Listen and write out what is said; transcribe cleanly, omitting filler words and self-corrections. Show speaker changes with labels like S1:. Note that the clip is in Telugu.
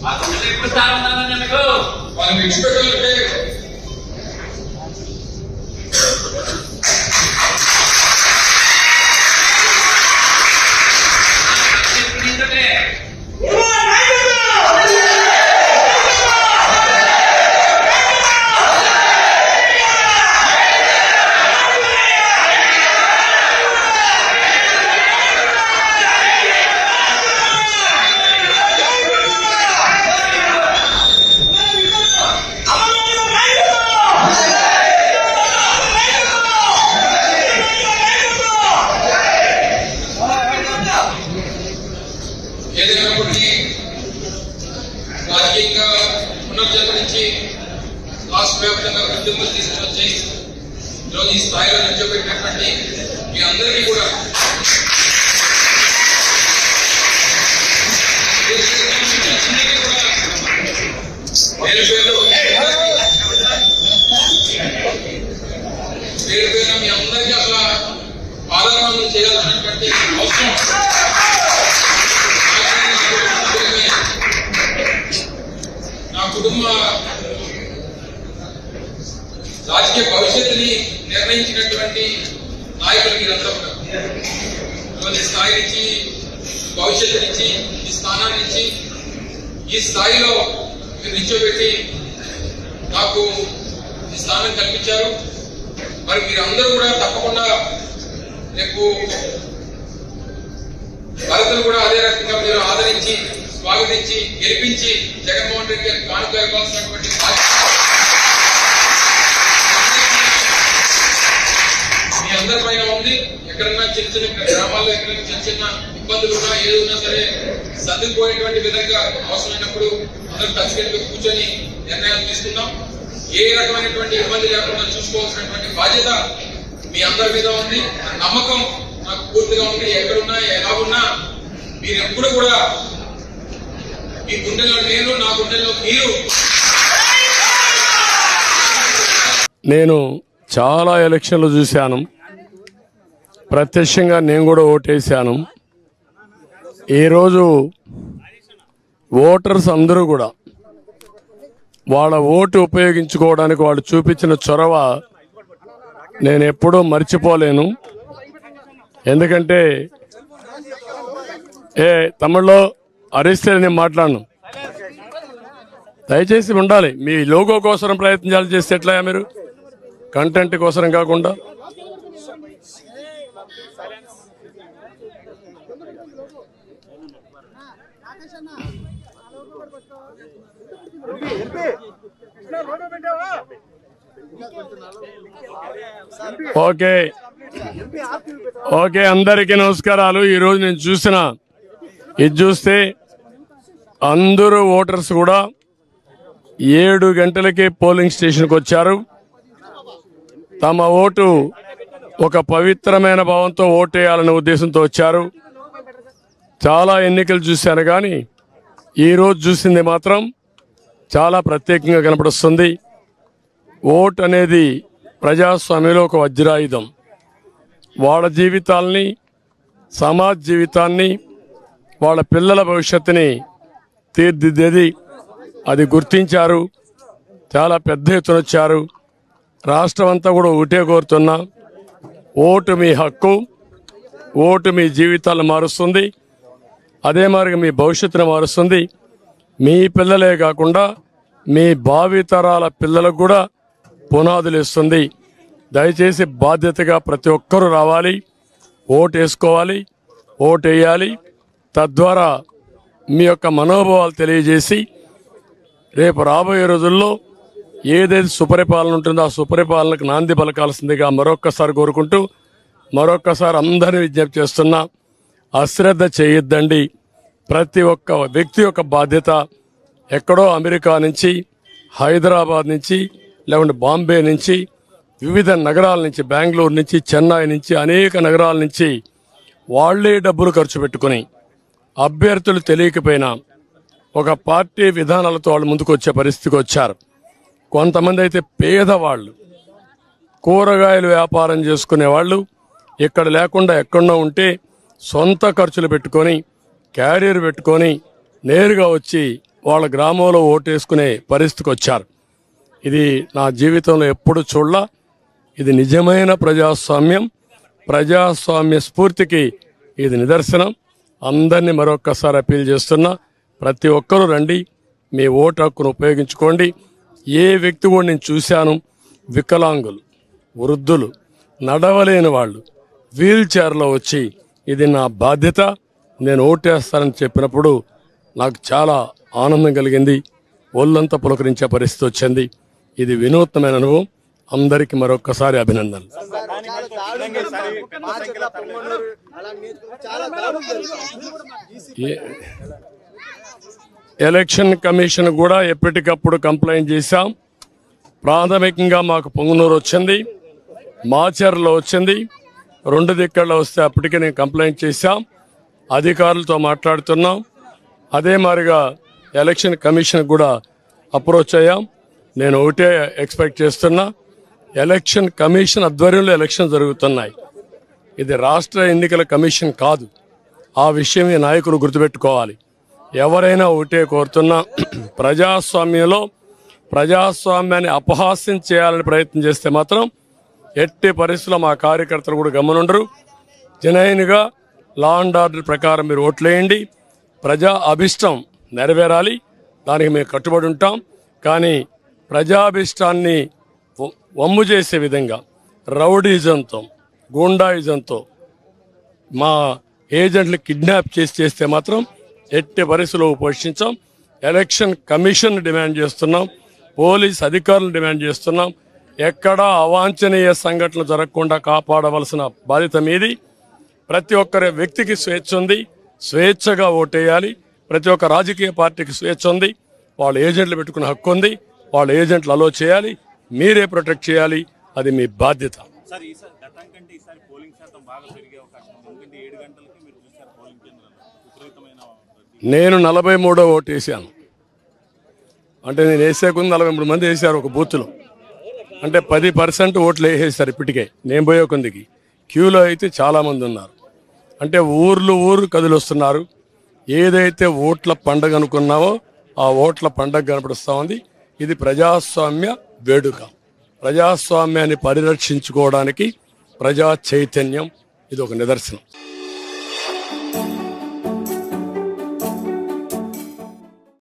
S1: ఎప్పుడు స్థానం ఉండాలని మీకు
S2: వాళ్ళని విడిచిపెట్టాలంటే ఏదైనప్పటికీ రాజకీయంగా పునర్జన్మనించి రాష్ట్ర వ్యాప్తంగా ఉద్యమాలు తీసుకుని వచ్చి ఈరోజు ఈ స్థాయిలో నిల్చోబెట్టినటువంటి మీ అందరికీ కూడా పేరు పేరు మీ అందరికీ అసలు పాదాభివందనం చేయాల్సినటువంటి అవసరం నా కుటుంబ రాజకీయ భవిష్యత్తుని నిర్ణయించినటువంటి నాయకులు మీరంతా కూడా ఈ స్థాయి నుంచి భవిష్యత్తు నుంచి ఈ స్థానాన్ని నుంచి ఈ స్థాయిలో మీరు నిల్చోబెట్టి నాకు ఈ స్థానం కల్పించారు. మరి మీరందరూ కూడా తప్పకుండా రేపు భరతులు కూడా అదే రకంగా మీరు ఆదరించి స్వాగతించి గెలిపించి జగన్మోహన్ రెడ్డి గారికి కానుక ఇవ్వాల్సినటువంటి మీ అందరి పైన ఉంది. ఎక్కడన్నా చిన్న చిన్న గ్రామాల్లో ఎక్కడైనా చిన్న చిన్న ఇబ్బందులు ఉన్నా ఏది ఉన్నా సరే సర్దుకుపోయేటువంటి విధంగా అవసరమైనప్పుడు అందరూ కలిసి కూర్చొని నిర్ణయాలు తీసుకుందాం. ఏ రకమైనటువంటి ఇబ్బంది లేకుండా చూసుకోవాల్సినటువంటి బాధ్యత మీ అందరి మీద ఉంది. నమ్మకం నాకు పూర్తిగా ఉంది. ఎక్కడున్నా ఎలా ఉన్నా మీరు ఎప్పుడు కూడా మీ గుండెల్లో నేను, నా గుండెల్లో మీరు.
S3: నేను చాలా ఎలక్షన్లు చూశాను, ప్రత్యక్షంగా నేను కూడా ఓటేశాను. ఈరోజు ఓటర్స్ అందరూ కూడా వాళ్ళ ఓటు ఉపయోగించుకోవడానికి వాళ్ళు చూపించిన చొరవ నేను ఎప్పుడూ మర్చిపోలేను. ఎందుకంటే తమిళ్లో అరిస్తే నేను మాట్లాడను. దయచేసి ఉండాలి. మీ లోగో కోసం ప్రయత్నాలు చేస్తే ఎట్లా మీరు కంటెంట్ కోసం కాకుండా. ఓకే ఓకే, అందరికీ నమస్కారాలు. ఈరోజు నేను చూసిన ఇది చూస్తే అందరూ ఓటర్స్ కూడా 7 గంటలకే పోలింగ్ స్టేషన్కి వచ్చారు. తమ ఓటు ఒక పవిత్రమైన భావంతో ఓటేయాలనే ఉద్దేశంతో వచ్చారు. చాలా ఎన్నికలు చూశాను, కానీ ఈరోజు చూసింది మాత్రం చాలా ప్రత్యేకంగా కనపడుస్తుంది. ఓటు అనేది ప్రజాస్వామ్యంలో ఒక వజ్రాయుధం. వాళ్ళ జీవితాల్ని, సమాజ జీవితాన్ని, వాళ్ళ పిల్లల భవిష్యత్తుని తీర్చిదిద్దేది. అది గుర్తించారు. చాలా పెద్ద ఎత్తున వచ్చారు. రాష్ట్రం అంతా కూడా ఒకటే కోరుతున్నా, ఓటు మీ హక్కు. ఓటు మీ జీవితాలను మారుస్తుంది. అదే మాదిరిగా మీ భవిష్యత్తును మారుస్తుంది. మీ పిల్లలే కాకుండా మీ భావితరాల పిల్లలకు కూడా పునాదులు ఇస్తుంది. దయచేసి బాధ్యతగా ప్రతి ఒక్కరూ రావాలి, ఓటు వేసుకోవాలి, ఓటు వేయాలి. తద్వారా మీ యొక్క మనోభావాలు తెలియజేసి రేపు రాబోయే రోజుల్లో ఏదైతే సుపరిపాలన ఉంటుందో ఆ సుపరిపాలనకు నాంది పలకాల్సిందిగా మరొక్కసారి కోరుకుంటూ, మరొక్కసారి అందరినీ విజ్ఞప్తి చేస్తున్నా, అశ్రద్ధ చేయొద్దండి. ప్రతి ఒక్క వ్యక్తి యొక్క బాధ్యత. ఎక్కడో అమెరికా నుంచి, హైదరాబాద్ నుంచి, లేకుంటే బాంబే నుంచి, వివిధ నగరాల నుంచి, బెంగళూరు నుంచి, చెన్నై నుంచి, అనేక నగరాల నుంచి వాళ్లే డబ్బులు ఖర్చు పెట్టుకుని అభ్యర్థులు తెలియకపోయినా ఒక పార్టీ విధానాలతో వాళ్ళు ముందుకు వచ్చే పరిస్థితికి వచ్చారు. కొంతమంది అయితే పేదవాళ్ళు, కూరగాయలు వ్యాపారం చేసుకునే వాళ్ళు, ఇక్కడ లేకుండా ఎక్కడో ఉంటే సొంత ఖర్చులు పెట్టుకొని, క్యారియర్ పెట్టుకొని నేరుగా వచ్చి వాళ్ళ గ్రామంలో ఓటేసుకునే పరిస్థితికి వచ్చారు. ఇది నా జీవితంలో ఎప్పుడు చూడలా. ఇది నిజమైన ప్రజాస్వామ్యం, ప్రజాస్వామ్య స్ఫూర్తికి ఇది నిదర్శనం. అందరినీ మరొక్కసారి అప్పీల్ చేస్తున్నా, ప్రతి ఒక్కరూ రండి, మీ ఓటు హక్కును ఉపయోగించుకోండి. ఏ వ్యక్తి కూడా నేను చూశాను, వికలాంగులు, వృద్ధులు, నడవలేని వాళ్ళు వీల్ చైర్లో వచ్చి ఇది నా బాధ్యత, నేను ఓటేస్తానని చెప్పినప్పుడు నాకు చాలా ఆనందం కలిగింది. ఒళ్ళంతా పులకరించే పరిస్థితి వచ్చింది. ఇది వినూత్నమైన అనుభవం. అందరికీ మరొక్కసారి అభినందనలు. ఎలక్షన్ కమిషన్ కూడా ఎప్పటికప్పుడు కంప్లైంట్ చేశాం. ప్రాథమికంగా మాకు పొంగునూరు వచ్చింది, మాచర్లో వచ్చింది, 2 దిక్కల్లో వస్తే అప్పటికే నేను కంప్లైంట్ చేశాం. అధికారులతో మాట్లాడుతున్నాం. అదే మాదిరిగా ఎలక్షన్ కమిషన్ కూడా అప్రోచ్ అయ్యాం. నేను ఒకటే ఎక్స్పెక్ట్ చేస్తున్నా, ఎలక్షన్ కమిషన్ ఆధ్వర్యంలో ఎలక్షన్ జరుగుతున్నాయి. ఇది రాష్ట్ర ఎన్నికల కమిషన్ కాదు. ఆ విషయం ఈ నాయకులు గుర్తుపెట్టుకోవాలి. ఎవరైనా ఒకటే కోరుతున్నా, ప్రజాస్వామ్యంలో ప్రజాస్వామ్యాన్ని అపహాస్యం చేయాలని ప్రయత్నం చేస్తే మాత్రం ఎట్టి పరిస్థితుల్లో మా కార్యకర్తలు కూడా గమనుండరు. జనైన్గా లా అండ్ ఆర్డర్ ప్రకారం మీరు ఓట్లేయండి. ప్రజా అభిష్టం నెరవేరాలి, దానికి మేము కట్టుబడి ఉంటాం. కానీ ప్రజాభిష్టాన్ని వమ్ము చేసే విధంగా రౌడీజంతో, గూండాయిజంతో మా ఏజెంట్లు కిడ్నాప్ చేస్తే మాత్రం ఎట్టి పరిస్థితుల్లో పోషించాం. ఎలక్షన్ కమిషన్ డిమాండ్ చేస్తున్నాం, పోలీస్ అధికారులను డిమాండ్ చేస్తున్నాం. ఎక్కడా అవాంఛనీయ సంఘటనలు జరగకుండా కాపాడవలసిన బాధ్యత మీది. ప్రతి ఒక్కరి వ్యక్తికి స్వేచ్ఛ ఉంది, స్వేచ్ఛగా ఓటేయాలి. ప్రతి ఒక్క రాజకీయ పార్టీకి స్వేచ్ఛ ఉంది, వాళ్ళ ఏజెంట్లు పెట్టుకునే హక్కు ఉంది. వాళ్ళ ఏజెంట్లు అలో చేయాలి, మీరే ప్రొటెక్ట్ చేయాలి. అది మీ బాధ్యత. నేను 43వ ఓటు వేసాను. అంటే నేను వేసే కొంది 43 మంది వేశారు ఒక బూత్లో. అంటే 10% ఓట్లు వేసేసారు ఇప్పటికే. నేను పోయే కొందికి క్యూలో అయితే చాలామంది ఉన్నారు. అంటే ఊరు కదిలొస్తున్నారు. ఏదైతే ఓట్ల పండగ అనుకున్నామో ఆ ఓట్ల పండగ కనపడుస్తూ ఉంది. ఇది ప్రజాస్వామ్య వేడుక. ప్రజాస్వామ్యాన్ని పరిరక్షించుకోవడానికి ప్రజా చైతన్యం ఇది ఒక నిదర్శనం.